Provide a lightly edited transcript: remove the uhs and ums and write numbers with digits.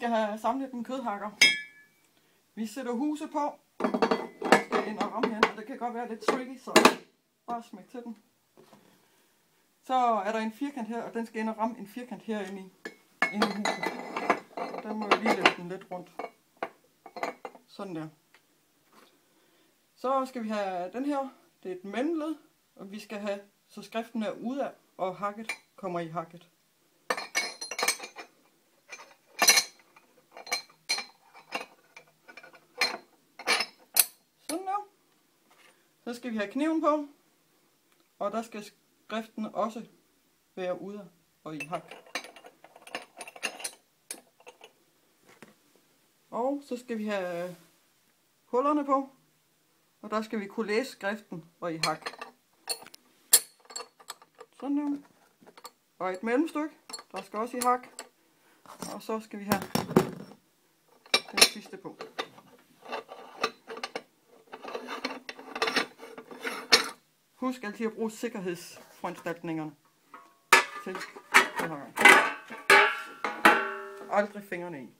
skal have samlet en kødhakker. Vi sætter huset på. Jeg skal ind og ramme her, og det kan godt være lidt tricky, så bare smæk til den. Så er der en firkant her, og den skal ind og ramme en firkant herinde i huset. Der må jeg lige lægge den lidt rundt. Sådan der. Så skal vi have den her. Det er et mellemled, og vi skal have, så skriften er udad, og hakket kommer i hakket. Sådan der. Så skal vi have kniven på, og der skal skriften også være udad og i hak. Og så skal vi have hullerne på, og der skal vi kunne læse skriften og i hak. Sådan der. Og et mellemstykke, der skal også i hak. Og så skal vi have den sidste på. Husk altid at bruge sikkerhedsforanstaltningerne til det her. Aldrig fingrene i.